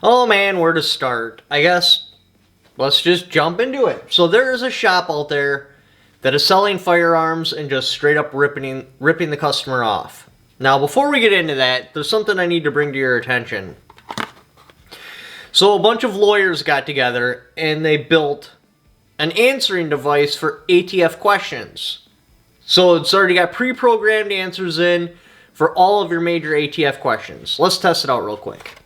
Oh man, where to start? I guess let's just jump into it. So there is a shop out there that is selling firearms and just straight up ripping the customer off. Now, before we get into that, there's something I need to bring to your attention. So a bunch of lawyers got together and they built an answering device for ATF questions. So it's already got pre-programmed answers in for all of your major ATF questions. Let's test it out real quick.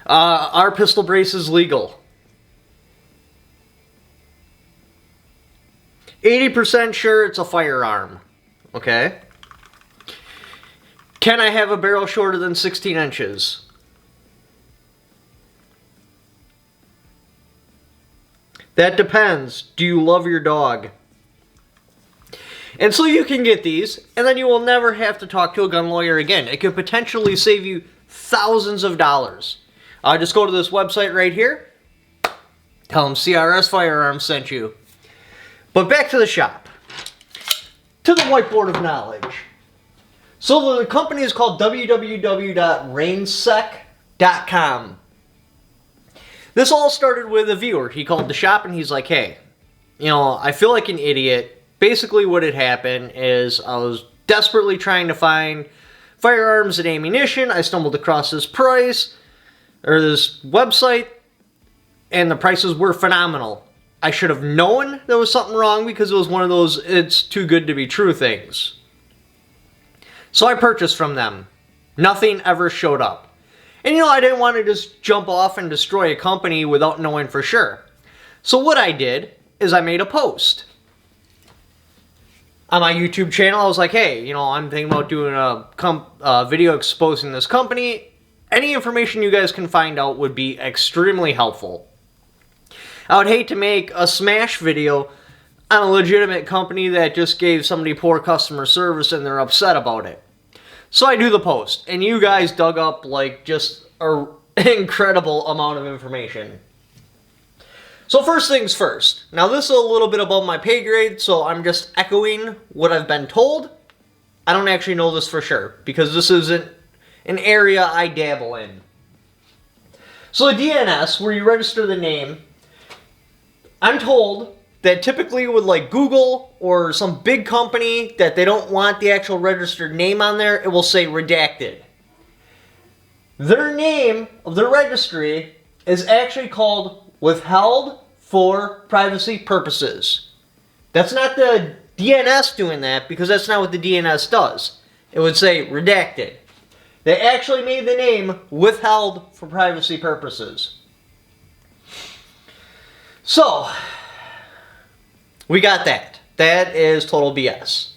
Are pistol braces legal? 80% sure it's a firearm. Okay. Can I have a barrel shorter than 16 inches? That depends. Do you love your dog? And so you can get these, and then you will never have to talk to a gun lawyer again. It could potentially save you thousands of dollars. Just go to this website right here. Tell them CRS Firearms sent you. But back to the shop. To the whiteboard of knowledge. So the company is called www.rainsec.com. This all started with a viewer. He called the shop and he's like, hey, I feel like an idiot. Basically what had happened is I was desperately trying to find firearms and ammunition. I stumbled across this website, and the prices were phenomenal. I should have known there was something wrong because it was one of those it's too good to be true things. So I purchased from them. Nothing ever showed up. And I didn't want to just jump off and destroy a company without knowing for sure. So what I did is I made a post on my YouTube channel. I was like, hey, I'm thinking about doing a video exposing this company. Any information you guys can find out would be extremely helpful. I would hate to make a smash video on a legitimate company that just gave somebody poor customer service and they're upset about it. So I do the post, and you guys dug up like just an incredible amount of information. So first things first. Now this is a little bit above my pay grade, so I'm just echoing what I've been told. I don't actually know this for sure, because this isn't an area I dabble in. So the DNS, where you register the name, I'm told that typically with like Google or some big company that they don't want the actual registered name on there, it will say redacted. Their name of their registry is actually called withheld for privacy purposes. That's not the DNS doing that, because that's not what the DNS does. It would say redacted. They actually made the name withheld for privacy purposes. So, we got that. That is total BS.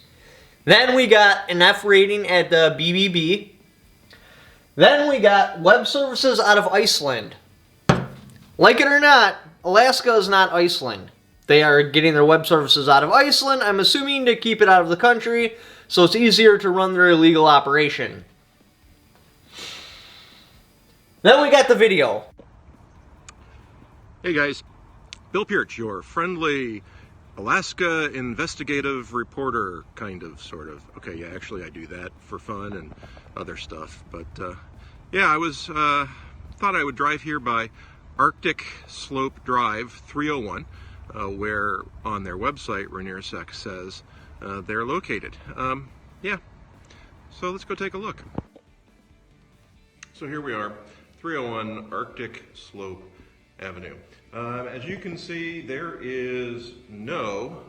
Then we got an F rating at the BBB. Then we got web services out of Iceland. Like it or not, Alaska is not Iceland. They are getting their web services out of Iceland, I'm assuming to keep it out of the country, so it's easier to run their illegal operation. Then we got the video. Hey guys, Bill Pearch, your friendly Alaska investigative reporter, kind of, sort of. Okay, yeah, actually I do that for fun and other stuff, but yeah, I was thought I would drive here by Arctic Slope Drive 301, where on their website RanierSec says they're located. Yeah, so let's go take a look. So here we are, 301 Arctic Slope Avenue. As you can see, there is no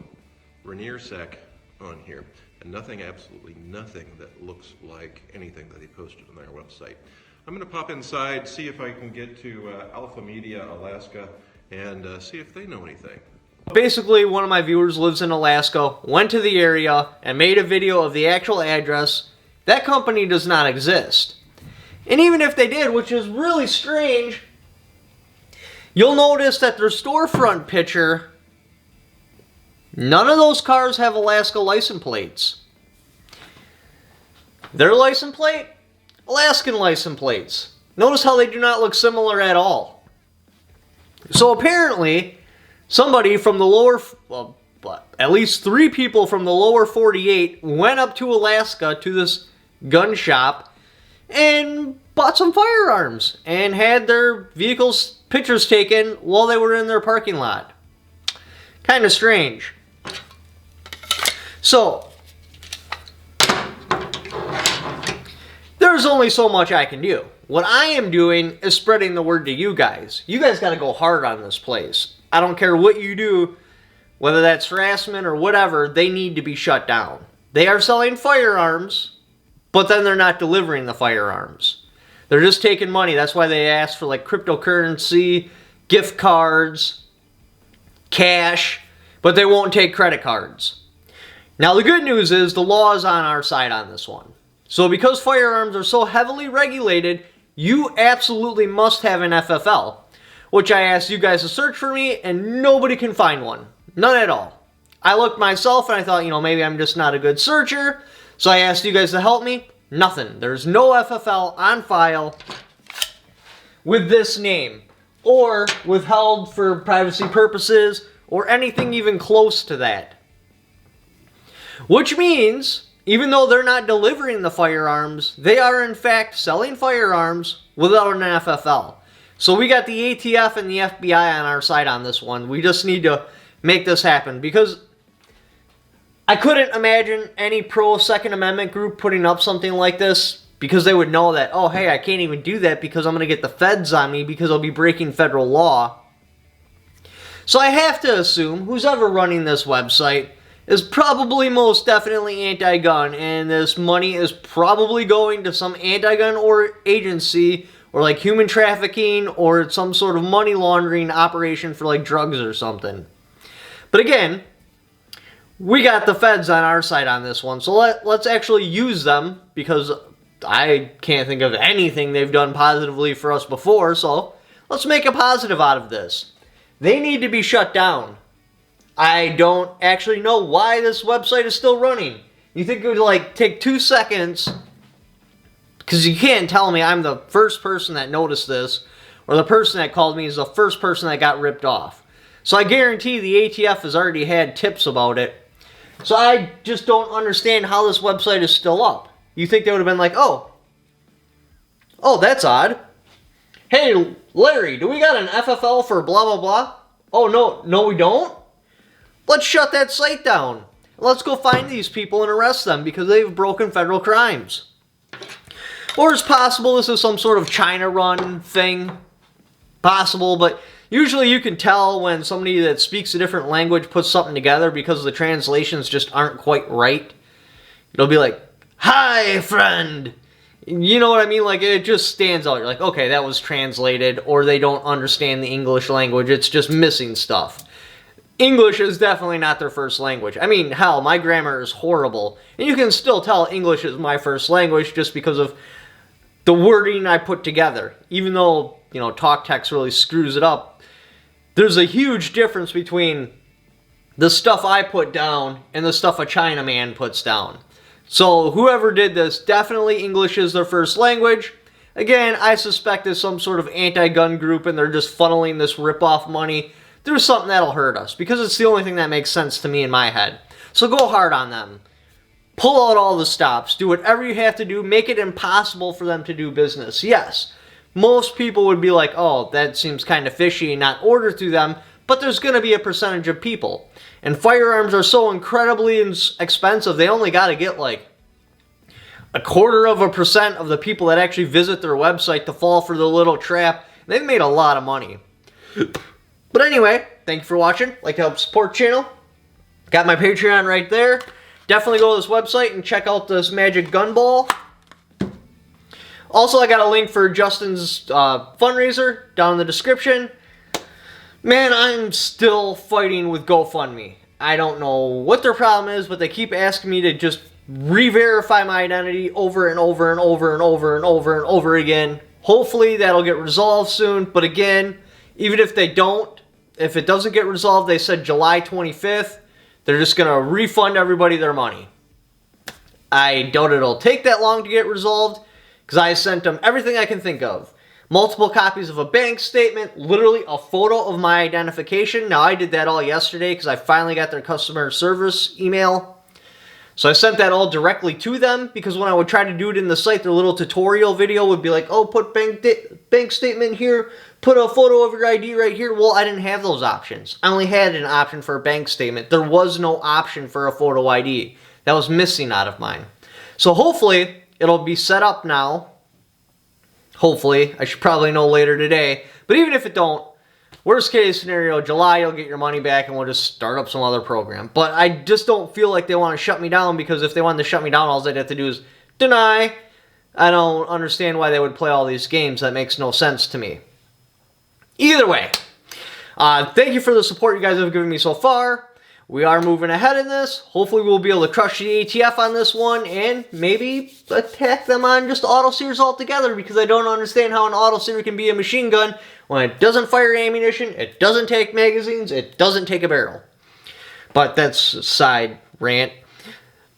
RanierSec on here, and nothing, absolutely nothing that looks like anything that he posted on their website. I'm going to pop inside, see if I can get to Alpha Media Alaska, and see if they know anything. Basically, one of my viewers lives in Alaska, went to the area, and made a video of the actual address. That company does not exist. And even if they did, which is really strange, you'll notice that their storefront picture, none of those cars have Alaska license plates. Their license plate, Alaskan license plates. Notice how they do not look similar at all. So apparently, somebody from the lower, well, at least 3 people from the lower 48 went up to Alaska to this gun shop and bought some firearms and had their vehicles' pictures taken while they were in their parking lot. Kind of strange. So, there's only so much I can do. What I am doing is spreading the word to you guys. You guys got to go hard on this place. I don't care what you do, whether that's harassment or whatever, they need to be shut down. They are selling firearms, but then they're not delivering the firearms. They're just taking money. That's why they ask for like cryptocurrency, gift cards, cash, but they won't take credit cards. Now the good news is the law is on our side on this one. So because firearms are so heavily regulated, you absolutely must have an FFL, which I asked you guys to search for me and nobody can find one. None at all. I looked myself and I thought, maybe I'm just not a good searcher. So I asked you guys to help me. Nothing. There's no FFL on file with this name or withheld for privacy purposes or anything even close to that. Which means, even though they're not delivering the firearms, they are in fact selling firearms without an FFL. So we got the ATF and the FBI on our side on this one. We just need to make this happen because I couldn't imagine any pro-Second Amendment group putting up something like this because they would know that, oh, hey, I can't even do that because I'm going to get the feds on me because I'll be breaking federal law. So I have to assume who's ever running this website is probably most definitely anti-gun, and this money is probably going to some anti-gun or agency or like human trafficking or some sort of money laundering operation for like drugs or something. But again, we got the feds on our side on this one, so let's actually use them because I can't think of anything they've done positively for us before, so let's make a positive out of this. They need to be shut down. I don't actually know why this website is still running. You think it would like take 2 seconds, because you can't tell me I'm the first person that noticed this, or the person that called me is the first person that got ripped off. So I guarantee the ATF has already had tips about it. So I just don't understand how this website is still up. You think they would have been like, oh, that's odd. Hey, Larry, do we got an FFL for blah, blah, blah? Oh, no, we don't? Let's shut that site down. Let's go find these people and arrest them because they've broken federal crimes. Or it's possible this is some sort of China-run thing. Possible, but usually you can tell when somebody that speaks a different language puts something together because the translations just aren't quite right. It'll be like, hi, friend. You know what I mean? Like, it just stands out. You're like, okay, that was translated, or they don't understand the English language. It's just missing stuff. English is definitely not their first language. I mean, hell, my grammar is horrible. And you can still tell English is my first language just because of the wording I put together. Even though, talk text really screws it up, there's a huge difference between the stuff I put down and the stuff a Chinaman puts down. So whoever did this, definitely English is their first language. Again, I suspect it's some sort of anti-gun group and they're just funneling this rip-off money through something that'll hurt us because it's the only thing that makes sense to me in my head. So go hard on them. Pull out all the stops. Do whatever you have to do. Make it impossible for them to do business. Yes, most people would be like, oh, that seems kind of fishy and not order through them, but there's going to be a percentage of people. And firearms are so incredibly expensive, they only got to get like 0.25% of the people that actually visit their website to fall for the little trap. They've made a lot of money. But anyway, thank you for watching. Like to help support the channel. Got my Patreon right there. Definitely go to this website and check out this magic gun ball. Also, I got a link for Justin's fundraiser down in the description. Man, I'm still fighting with GoFundMe. I don't know what their problem is, but they keep asking me to just re-verify my identity over and over and over and over and over and over again. Hopefully that'll get resolved soon, but again, even if they don't, if it doesn't get resolved, they said July 25th, they're just going to refund everybody their money. I doubt it'll take that long to get resolved, because I sent them everything I can think of. Multiple copies of a bank statement, literally a photo of my identification. Now, I did that all yesterday because I finally got their customer service email. So I sent that all directly to them, because when I would try to do it in the site, their little tutorial video would be like, oh, put bank statement here, put a photo of your ID right here. Well, I didn't have those options. I only had an option for a bank statement. There was no option for a photo ID. That was missing out of mine. So hopefully it'll be set up now. Hopefully. I should probably know later today. But even if it don't, worst case scenario, July, you'll get your money back and we'll just start up some other program. But I just don't feel like they want to shut me down, because if they wanted to shut me down, all they'd have to do is deny. I don't understand why they would play all these games. That makes no sense to me. Either way, thank you for the support you guys have given me so far. We are moving ahead in this. Hopefully we'll be able to crush the ATF on this one and maybe attack them on just autoseers altogether, because I don't understand how an autoseer can be a machine gun when it doesn't fire ammunition, it doesn't take magazines, it doesn't take a barrel. But that's a side rant.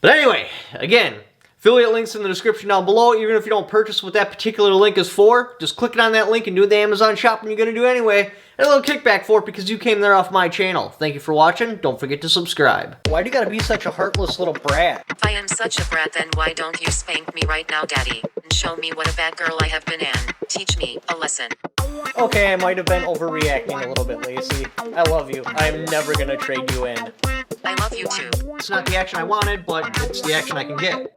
But anyway, again, affiliate links in the description down below. Even if you don't purchase what that particular link is for, just click it on that link and do the Amazon shopping you're going to do anyway. And a little kickback for it, because you came there off my channel. Thank you for watching. Don't forget to subscribe. Why do you gotta be such a heartless little brat? If I am such a brat, then why don't you spank me right now, Daddy? And show me what a bad girl I have been and teach me a lesson. Okay, I might have been overreacting a little bit, Lacey. I love you. I'm never gonna trade you in. I love you too. It's not the action I wanted, but it's the action I can get.